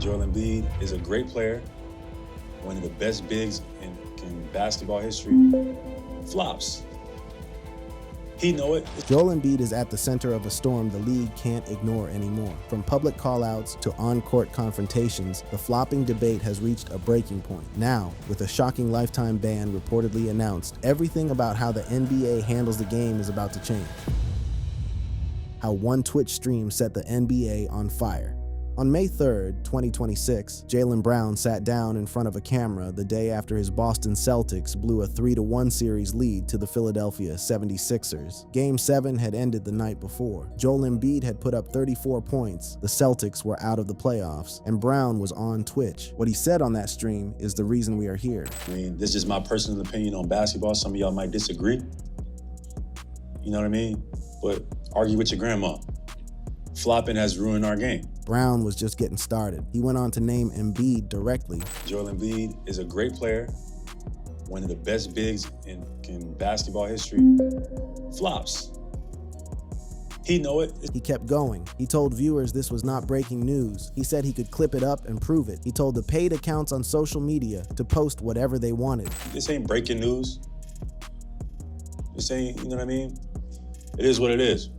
Joel Embiid is a great player, one of the best bigs in basketball history. Flops. He know it. Joel Embiid is at the center of a storm the league can't ignore anymore. From public callouts to on-court confrontations, the flopping debate has reached a breaking point. Now, with a shocking lifetime ban reportedly announced, everything about how the NBA handles the game is about to change. How one Twitch stream set the NBA on fire. On May 3rd, 2026, Jaylen Brown sat down in front of a camera the day after his Boston Celtics blew a 3-1 series lead to the Philadelphia 76ers. Game 7 had ended the night before. Joel Embiid had put up 34 points, the Celtics were out of the playoffs, and Brown was on Twitch. What he said on that stream is the reason we are here. I mean, this is my personal opinion on basketball. Some of y'all might disagree. You know what I mean? But argue with your grandma. Flopping has ruined our game. Brown was just getting started. He went on to name Embiid directly. Joel Embiid is a great player, one of the best bigs in basketball history. Flops. He know it. He kept going. He told viewers this was not breaking news. He said he could clip it up and prove it. He told the paid accounts on social media to post whatever they wanted. This ain't breaking news. This ain't, you know what I mean? It is what it is.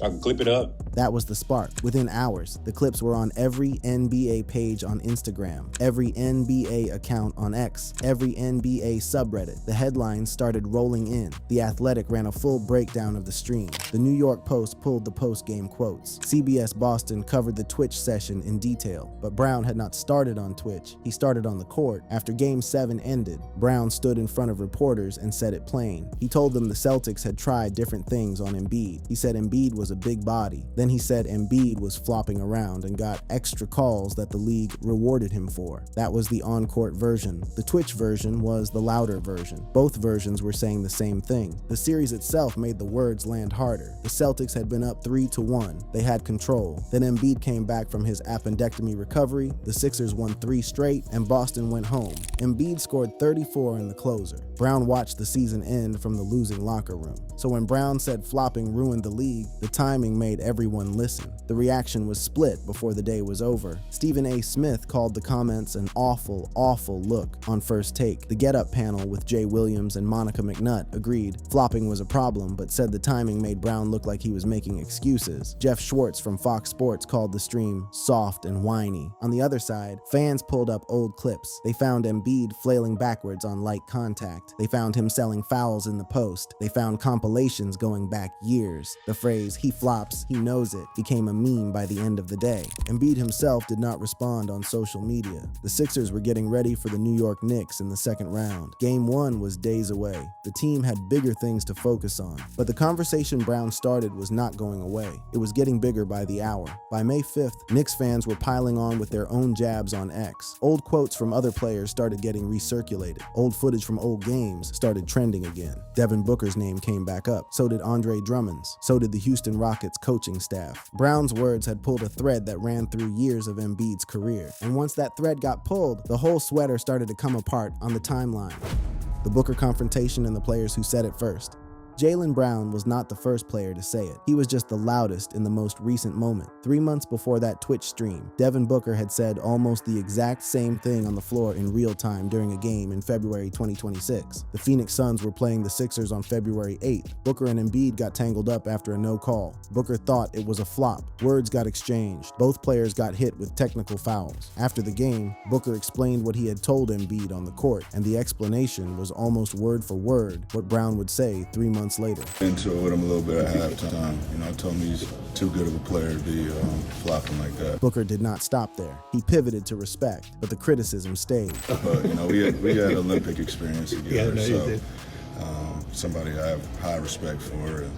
I can clip it up. That was the spark. Within hours, the clips were on every NBA page on Instagram, every NBA account on X, every NBA subreddit. The headlines started rolling in. The Athletic ran a full breakdown of the stream. The New York Post pulled the post-game quotes. CBS Boston covered the Twitch session in detail, but Brown had not started on Twitch. He started on the court. After Game 7 ended, Brown stood in front of reporters and said it plain. He told them the Celtics had tried different things on Embiid. He said Embiid was a big body. Then he said Embiid was flopping around and got extra calls that the league rewarded him for. That was the on-court version. The Twitch version was the louder version. Both versions were saying the same thing. The series itself made the words land harder. The Celtics had been up 3-1. They had control. Then Embiid came back from his appendectomy recovery. The Sixers won 3 straight, and Boston went home. Embiid scored 34 in the closer. Brown watched the season end from the losing locker room. So when Brown said flopping ruined the league, the timing made everyone listen. The reaction was split before the day was over. Stephen A. Smith called the comments an awful, awful look on First Take. The Get Up panel with Jay Williams and Monica McNutt agreed flopping was a problem, but said the timing made Brown look like he was making excuses. Jeff Schwartz from Fox Sports called the stream soft and whiny. On the other side, fans pulled up old clips. They found Embiid flailing backwards on light contact. They found him selling fouls in the post. They found compilations going back years. The phrase, "he flops, he knows it," became a meme by the end of the day. Embiid himself did not respond on social media. The Sixers were getting ready for the New York Knicks in the second round. Game 1 was days away. The team had bigger things to focus on. But the conversation Brown started was not going away. It was getting bigger by the hour. By May 5th, Knicks fans were piling on with their own jabs on X. Old quotes from other players started getting recirculated. Old footage from old games started trending again. Devin Booker's name came back up. So did Andre Drummond's. So did the Houston Rockets coaching staff. Brown's words had pulled a thread that ran through years of Embiid's career. And once that thread got pulled, the whole sweater started to come apart on the timeline. The Booker confrontation and the players who said it first. Jaylen Brown was not the first player to say it. He was just the loudest in the most recent moment. 3 months before that Twitch stream, Devin Booker had said almost the exact same thing on the floor in real time during a game in February 2026. The Phoenix Suns were playing the Sixers on February 8th. Booker and Embiid got tangled up after a no call. Booker thought it was a flop. Words got exchanged. Both players got hit with technical fouls. After the game, Booker explained what he had told Embiid on the court, and the explanation was almost word for word what Brown would say 3 months later. Into it with him a little bit at halftime. Told me he's too good of a player to be flopping like that. Booker did not stop there. He pivoted to respect, but the criticism stayed. But, we had Olympic experience together, somebody I have high respect for. And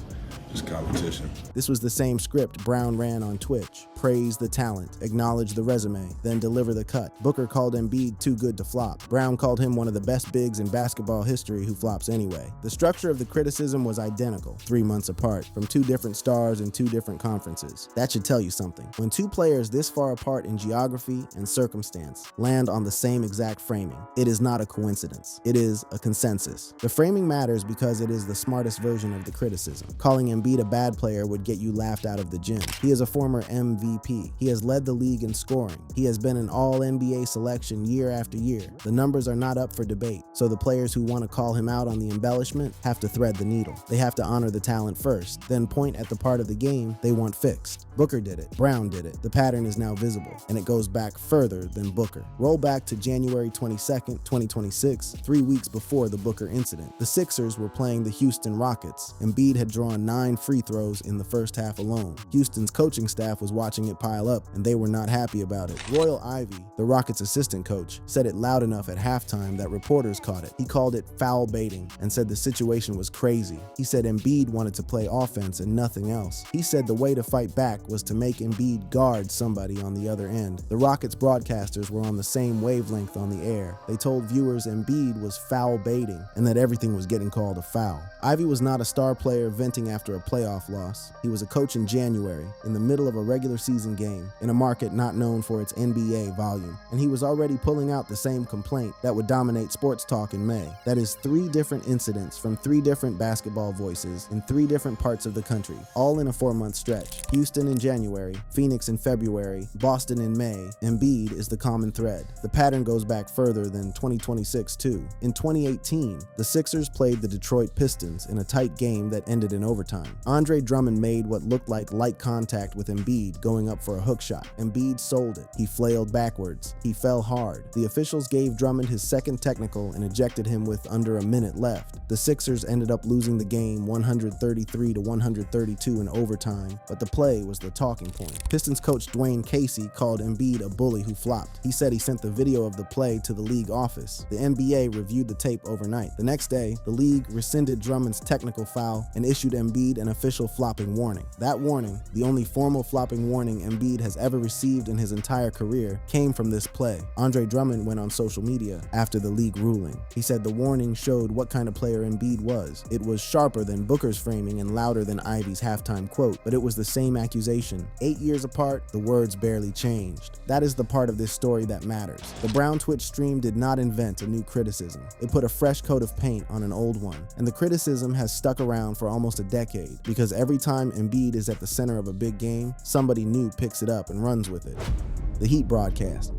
just competition. This was the same script Brown ran on Twitch. Praise the talent, acknowledge the resume, then deliver the cut. Booker called Embiid too good to flop. Brown called him one of the best bigs in basketball history who flops anyway. The structure of the criticism was identical, 3 months apart, from 2 different stars in 2 different conferences. That should tell you something. When 2 players this far apart in geography and circumstance land on the same exact framing, it is not a coincidence. It is a consensus. The framing matters because it is the smartest version of the criticism. Calling Embiid a bad player would get you laughed out of the gym. He is a former MVP. He has led the league in scoring. He has been an all-NBA selection year after year. The numbers are not up for debate, so the players who want to call him out on the embellishment have to thread the needle. They have to honor the talent first, then point at the part of the game they want fixed. Booker did it. Brown did it. The pattern is now visible, and it goes back further than Booker. Roll back to January 22nd, 2026, 3 weeks before the Booker incident. The Sixers were playing the Houston Rockets. Embiid had drawn 9 free throws in the first half alone. Houston's coaching staff was watching it pile up, and they were not happy about it. Royal Ivey, the Rockets' assistant coach, said it loud enough at halftime that reporters caught it. He called it foul baiting and said the situation was crazy. He said Embiid wanted to play offense and nothing else. He said the way to fight back was to make Embiid guard somebody on the other end. The Rockets broadcasters were on the same wavelength on the air. They told viewers Embiid was foul baiting and that everything was getting called a foul. Ivey was not a star player venting after a playoff loss. He was a coach in January, in the middle of a regular season game, in a market not known for its NBA volume. And he was already pulling out the same complaint that would dominate sports talk in May. That is 3 different incidents from 3 different basketball voices in 3 different parts of the country, all in a 4-month stretch. Houston in January, Phoenix in February, Boston in May. Embiid is the common thread. The pattern goes back further than 2026 too. In 2018, the Sixers played the Detroit Pistons in a tight game that ended in overtime. Andre Drummond made what looked like light contact with Embiid going up for a hook shot. Embiid sold it. He flailed backwards. He fell hard. The officials gave Drummond his second technical and ejected him with under a minute left. The Sixers ended up losing the game 133-132 in overtime, but the play was the talking point. Pistons coach Dwayne Casey called Embiid a bully who flopped. He said he sent the video of the play to the league office. The NBA reviewed the tape overnight. The next day, the league rescinded Drummond's technical foul and issued Embiid an official flopping warning. That warning, the only formal flopping warning Embiid has ever received in his entire career, came from this play. Andre Drummond went on social media after the league ruling. He said the warning showed what kind of player Embiid was. It was sharper than Booker's framing and louder than Ivey's halftime quote, but it was the same accusation. 8 years apart, the words barely changed. That is the part of this story that matters. The Brown Twitch stream did not invent a new criticism. It put a fresh coat of paint on an old one. And the criticism has stuck around for almost a decade because every time Embiid is at the center of a big game, somebody new picks it up and runs with it. The Heat broadcast.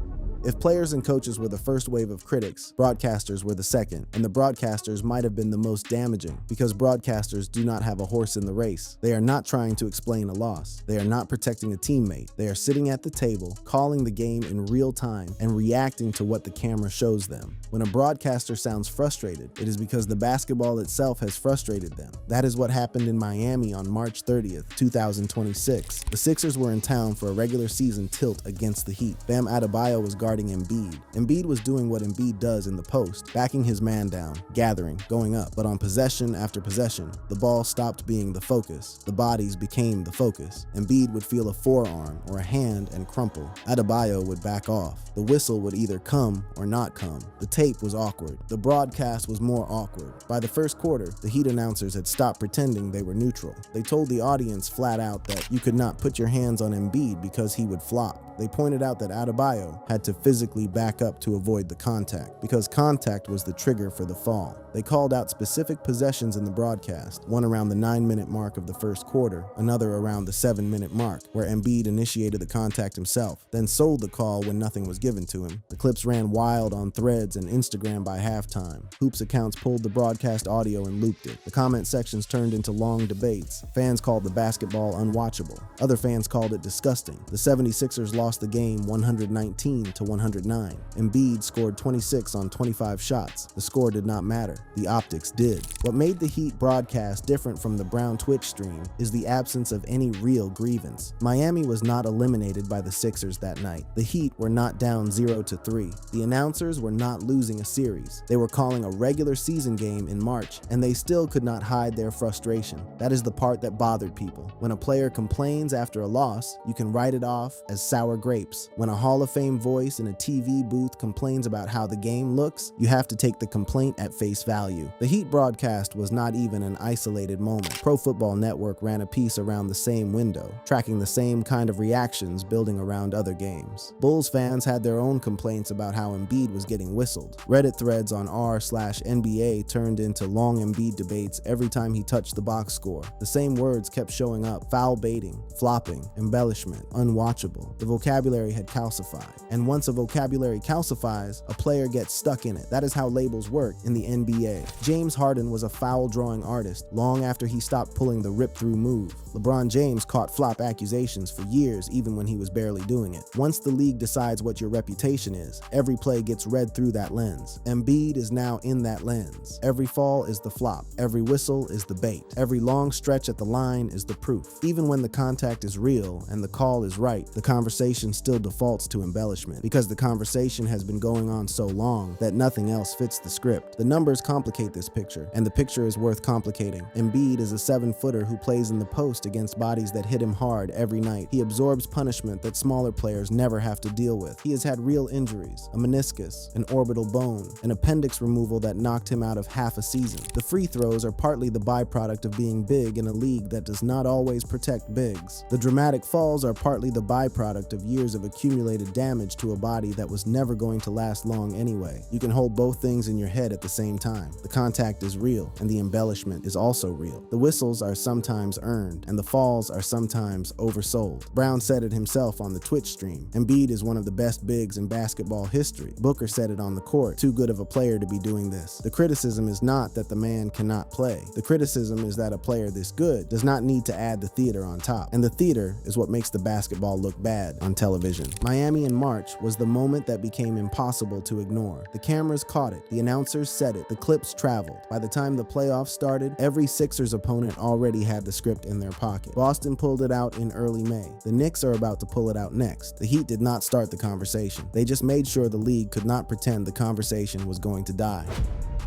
If players and coaches were the first wave of critics, broadcasters were the second, and the broadcasters might have been the most damaging because broadcasters do not have a horse in the race. They are not trying to explain a loss. They are not protecting a teammate. They are sitting at the table, calling the game in real time and reacting to what the camera shows them. When a broadcaster sounds frustrated, it is because the basketball itself has frustrated them. That is what happened in Miami on March 30th, 2026. The Sixers were in town for a regular season tilt against the Heat. Bam Adebayo was guarding Embiid. Embiid was doing what Embiid does in the post, backing his man down, gathering, going up. But on possession after possession, the ball stopped being the focus. The bodies became the focus. Embiid would feel a forearm or a hand and crumple. Adebayo would back off. The whistle would either come or not come. The tape was awkward. The broadcast was more awkward. By the first quarter, the Heat announcers had stopped pretending they were neutral. They told the audience flat out that you could not put your hands on Embiid because he would flop. They pointed out that Adebayo had to physically back up to avoid the contact, because contact was the trigger for the fall. They called out specific possessions in the broadcast, one around the 9-minute mark of the first quarter, another around the 7-minute mark, where Embiid initiated the contact himself, then sold the call when nothing was given to him. The clips ran wild on Threads and Instagram by halftime. Hoops accounts pulled the broadcast audio and looped it. The comment sections turned into long debates. Fans called the basketball unwatchable. Other fans called it disgusting. The 76ers lost the game 119-109. Embiid scored 26 on 25 shots. The score did not matter. The optics did. What made the Heat broadcast different from the Brown Twitch stream is the absence of any real grievance. Miami was not eliminated by the Sixers that night. The Heat were not down 0-3. The announcers were not losing a series. They were calling a regular season game in March, and they still could not hide their frustration. That is the part that bothered people. When a player complains after a loss, you can write it off as sour grapes. When a Hall of Fame voice in a TV booth complains about how the game looks, you have to take the complaint at face value. The Heat broadcast was not even an isolated moment. Pro Football Network ran a piece around the same window, tracking the same kind of reactions building around other games. Bulls fans had their own complaints about how Embiid was getting whistled. Reddit threads on r/NBA turned into long Embiid debates every time he touched the box score. The same words kept showing up: foul baiting, flopping, embellishment, unwatchable. The vocabulary had calcified. And once a vocabulary calcifies, a player gets stuck in it. That is how labels work in the NBA. James Harden was a foul drawing artist long after he stopped pulling the rip-through move. LeBron James caught flop accusations for years, even when he was barely doing it. Once the league decides what your reputation is, every play gets read through that lens. Embiid is now in that lens. Every fall is the flop. Every whistle is the bait. Every long stretch at the line is the proof. Even when the contact is real and the call is right, the conversation still defaults to embellishment because the conversation has been going on so long that nothing else fits the script. The numbers complicate this picture, and the picture is worth complicating. Embiid is a 7-footer who plays in the post against bodies that hit him hard every night. He absorbs punishment that smaller players never have to deal with. He has had real injuries: a meniscus, an orbital bone, an appendix removal that knocked him out of half a season. The free throws are partly the byproduct of being big in a league that does not always protect bigs. The dramatic falls are partly the byproduct of years of accumulated damage to a body that was never going to last long anyway. You can hold both things in your head at the same time. The contact is real, and the embellishment is also real. The whistles are sometimes earned, and the falls are sometimes oversold. Brown said it himself on the Twitch stream. Embiid is one of the best bigs in basketball history. Booker said it on the court. Too good of a player to be doing this. The criticism is not that the man cannot play. The criticism is that a player this good does not need to add the theater on top. And the theater is what makes the basketball look bad on television. Miami in March was the moment that became impossible to ignore. The cameras caught it. The announcers said it. The clips traveled. By the time the playoffs started, every Sixers opponent already had the script in their pocket. Boston pulled it out in early May. The Knicks are about to pull it out next. The Heat did not start the conversation. They just made sure the league could not pretend the conversation was going to die.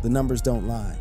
The numbers don't lie.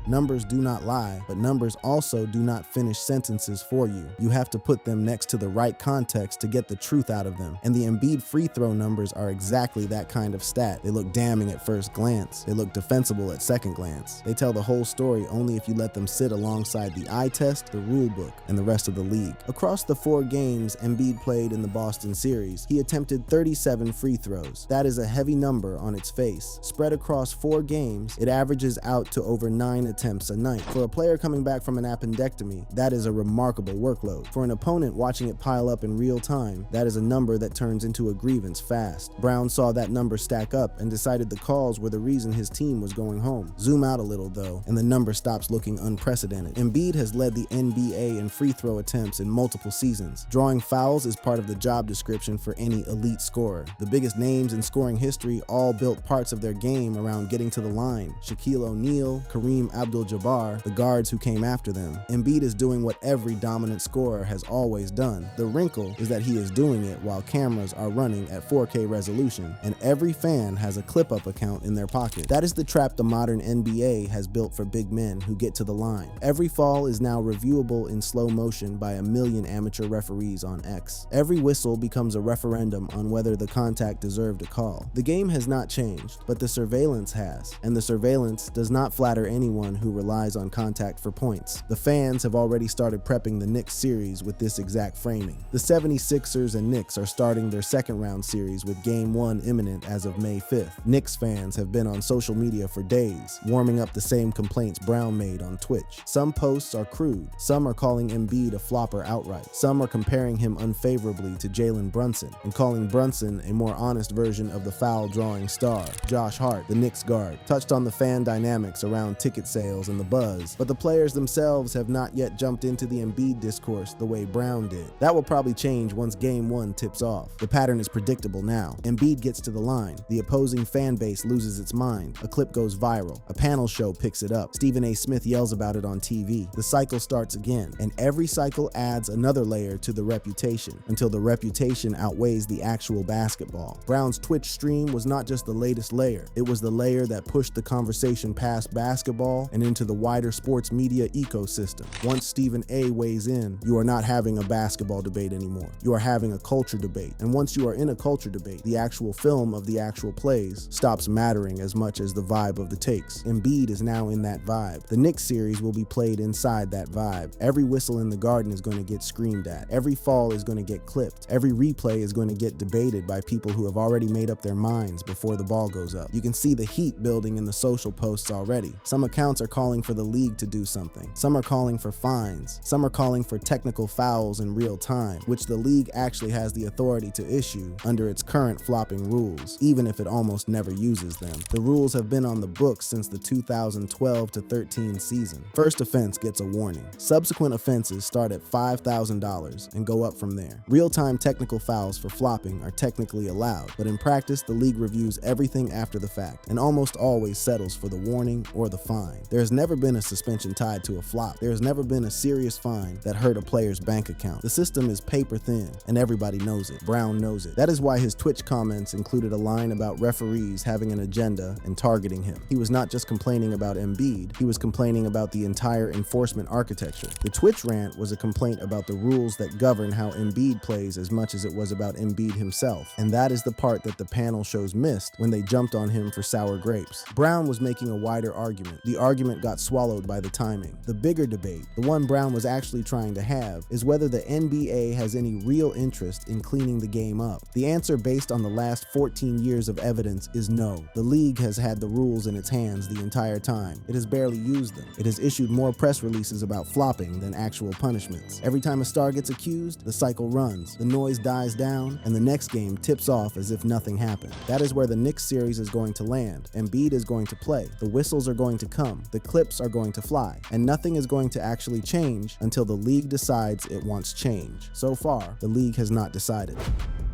Numbers do not lie, but numbers also do not finish sentences for you. You have to put them next to the right context to get the truth out of them. And the Embiid free throw numbers are exactly that kind of stat. They look damning at first glance. They look defensible at second glance. They tell the whole story only if you let them sit alongside the eye test, the rule book, and the rest of the league. Across the 4 games Embiid played in the Boston series, he attempted 37 free throws. That is a heavy number on its face. Spread across 4 games, it averages out to over 9 attempts a night. For a player coming back from an appendectomy, that is a remarkable workload. For an opponent watching it pile up in real time, that is a number that turns into a grievance fast. Brown saw that number stack up and decided the calls were the reason his team was going home. Zoom out a little though, and the number stops looking unprecedented. Embiid has led the NBA in free throw attempts in multiple seasons. Drawing fouls is part of the job description for any elite scorer. The biggest names in scoring history all built parts of their game around getting to the line. Shaquille O'Neal, Kareem Abdul-Jabbar, the guards who came after them. Embiid is doing what every dominant scorer has always done. The wrinkle is that he is doing it while cameras are running at 4K resolution, and every fan has a clip-up account in their pocket. That is the trap the modern NBA has built for big men who get to the line. Every fall is now reviewable in slow motion by 1 million amateur referees on X. Every whistle becomes a referendum on whether the contact deserved a call. The game has not changed, but the surveillance has, and the surveillance does not flatter anyone who relies on contact for points. The fans have already started prepping the Knicks series with this exact framing. The 76ers and Knicks are starting their second round series with Game 1 imminent as of May 5th. Knicks fans have been on social media for days, warming up the same complaints Brown made on Twitch. Some posts are crude. Some are calling Embiid a flopper outright. Some are comparing him unfavorably to Jalen Brunson and calling Brunson a more honest version of the foul-drawing star. Josh Hart, the Knicks guard, touched on the fan dynamics around ticket sales and the buzz, but the players themselves have not yet jumped into the Embiid discourse the way Brown did. That will probably change once Game 1 tips off. The pattern is predictable now. Embiid gets to the line. The opposing fan base loses its mind. A clip goes viral. A panel show picks it up. Stephen A. Smith yells about it on TV. The cycle starts again, and every cycle adds another layer to the reputation until the reputation outweighs the actual basketball. Brown's Twitch stream was not just the latest layer. It was the layer that pushed the conversation past basketball basketball and into the wider sports media ecosystem. Once Stephen A. weighs in, you are not having a basketball debate anymore. You are having a culture debate. And once you are in a culture debate, the actual film of the actual plays stops mattering as much as the vibe of the takes. Embiid is now in that vibe. The Knicks series will be played inside that vibe. Every whistle in the Garden is going to get screamed at. Every fall is going to get clipped. Every replay is going to get debated by people who have already made up their minds before the ball goes up. You can see the heat building in the social posts already. Some accounts are calling for the league to do something. Some are calling for fines. Some are calling for technical fouls in real time, which the league actually has the authority to issue under its current flopping rules, even if it almost never uses them. The rules have been on the books since the 2012-13 season. First offense gets a warning. Subsequent offenses start at $5,000 and go up from there. Real-time technical fouls for flopping are technically allowed, but in practice, the league reviews everything after the fact and almost always settles for the warning or the fine. There has never been a suspension tied to a flop. There has never been a serious fine that hurt a player's bank account. The system is paper thin, and everybody knows it. Brown knows it. That is why his Twitch comments included a line about referees having an agenda and targeting him. He was not just complaining about Embiid, he was complaining about the entire enforcement architecture. The Twitch rant was a complaint about the rules that govern how Embiid plays as much as it was about Embiid himself, and that is the part that the panel shows missed when they jumped on him for sour grapes. Brown was making a wider argument. The argument got swallowed by the timing. The bigger debate, the one Brown was actually trying to have, is whether the NBA has any real interest in cleaning the game up. The answer based on the last 14 years of evidence is no. The league has had the rules in its hands the entire time. It has barely used them. It has issued more press releases about flopping than actual punishments. Every time a star gets accused, the cycle runs, the noise dies down, and the next game tips off as if nothing happened. That is where the Knicks series is going to land. Embiid is going to play. The whistles are going to come. The clips are going to fly. And nothing is going to actually change until the league decides it wants change. So far, the league has not decided.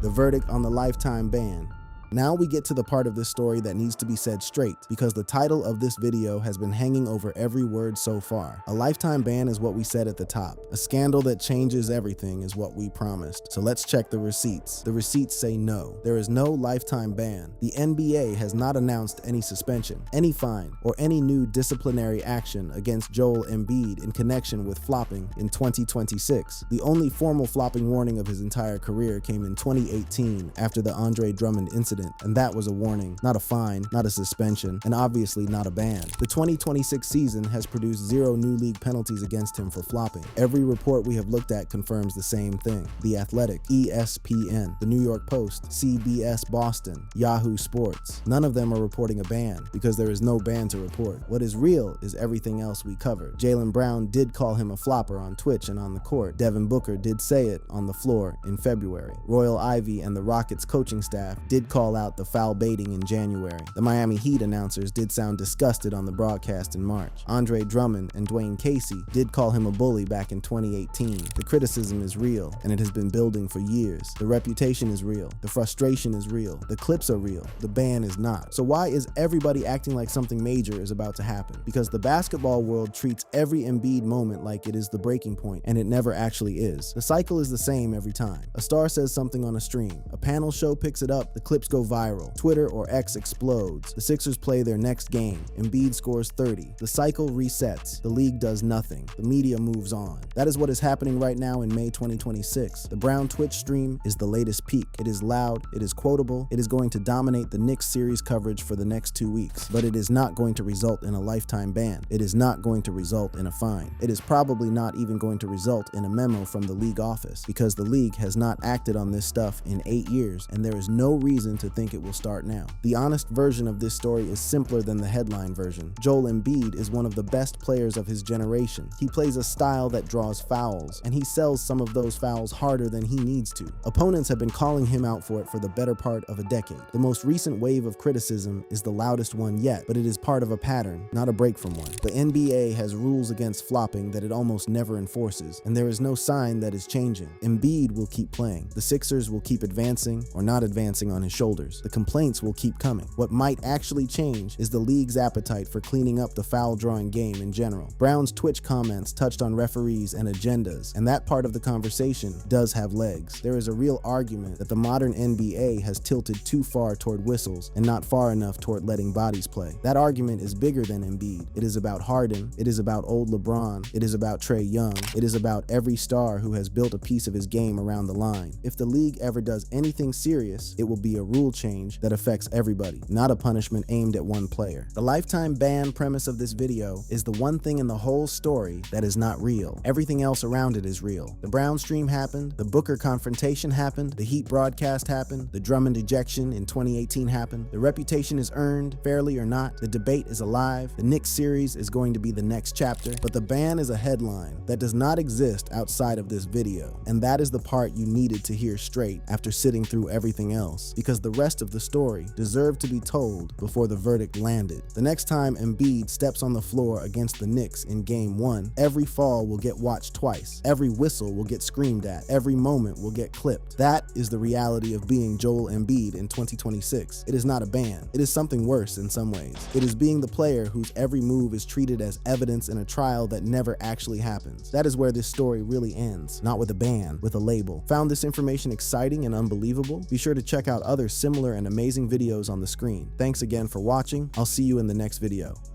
The verdict on the lifetime ban. Now we get to the part of this story that needs to be said straight, because the title of this video has been hanging over every word so far. A lifetime ban is what we said at the top. A scandal that changes everything is what we promised. So let's check the receipts. The receipts say no. There is no lifetime ban. The NBA has not announced any suspension, any fine, or any new disciplinary action against Joel Embiid in connection with flopping in 2026. The only formal flopping warning of his entire career came in 2018 after the Andre Drummond incident, and that was a warning, not a fine, not a suspension, and obviously not a ban. The 2026 season has produced 0 new league penalties against him for flopping. Every report we have looked at confirms the same thing. The Athletic, ESPN, The New York Post, CBS Boston, Yahoo Sports. None of them are reporting a ban, because there is no ban to report. What is real is everything else we covered. Jaylen Brown did call him a flopper on Twitch and on the court. Devin Booker did say it on the floor in February. Royal Ivey and the Rockets coaching staff did call out the foul baiting in January. The Miami Heat announcers did sound disgusted on the broadcast in March. Andre Drummond and Dwayne Casey did call him a bully back in 2018. The criticism is real, and it has been building for years. The reputation is real. The frustration is real. The clips are real. The ban is not. So why is everybody acting like something major is about to happen? Because the basketball world treats every Embiid moment like it is the breaking point, and it never actually is. The cycle is the same every time. A star says something on a stream. A panel show picks it up. The clips go viral. Twitter or X explodes. The Sixers play their next game. Embiid scores 30. The cycle resets. The league does nothing. The media moves on. That is what is happening right now in May 2026. The Brown Twitch stream is the latest peak. It is loud. It is quotable. It is going to dominate the Knicks series coverage for the next 2 weeks. But it is not going to result in a lifetime ban. It is not going to result in a fine. It is probably not even going to result in a memo from the league office, because the league has not acted on this stuff in 8 years, and there is no reason to think it will start now. The honest version of this story is simpler than the headline version. Joel Embiid is one of the best players of his generation. He plays a style that draws fouls, and he sells some of those fouls harder than he needs to. Opponents have been calling him out for it for the better part of a decade. The most recent wave of criticism is the loudest one yet, but it is part of a pattern, not a break from one. The NBA has rules against flopping that it almost never enforces, and there is no sign that is changing. Embiid will keep playing. The Sixers will keep advancing or not advancing on his shoulders. shoulders. The complaints will keep coming. What might actually change is the league's appetite for cleaning up the foul drawing game in general. Brown's Twitch comments touched on referees and agendas, and that part of the conversation does have legs. There is a real argument that the modern NBA has tilted too far toward whistles and not far enough toward letting bodies play. That argument is bigger than Embiid. It is about Harden, it is about old LeBron, it is about Trae Young, it is about every star who has built a piece of his game around the line. If the league ever does anything serious, it will be a rule change that affects everybody, not a punishment aimed at one player. The lifetime ban premise of this video is the one thing in the whole story that is not real. Everything else around it is real. The Brown stream happened, the Booker confrontation happened, the Heat broadcast happened, the Drummond ejection in 2018 happened. The reputation is earned, fairly or not. The debate is alive. The Knicks series is going to be the next chapter, but the ban is a headline that does not exist outside of this video. And that is the part you needed to hear straight after sitting through everything else, because the rest of the story deserved to be told before the verdict landed. The next time Embiid steps on the floor against the Knicks in Game 1, every fall will get watched twice. Every whistle will get screamed at. Every moment will get clipped. That is the reality of being Joel Embiid in 2026. It is not a ban. It is something worse in some ways. It is being the player whose every move is treated as evidence in a trial that never actually happens. That is where this story really ends, not with a ban, with a label. Found this information exciting and unbelievable? Be sure to check out other similar and amazing videos on the screen. Thanks again for watching. I'll see you in the next video.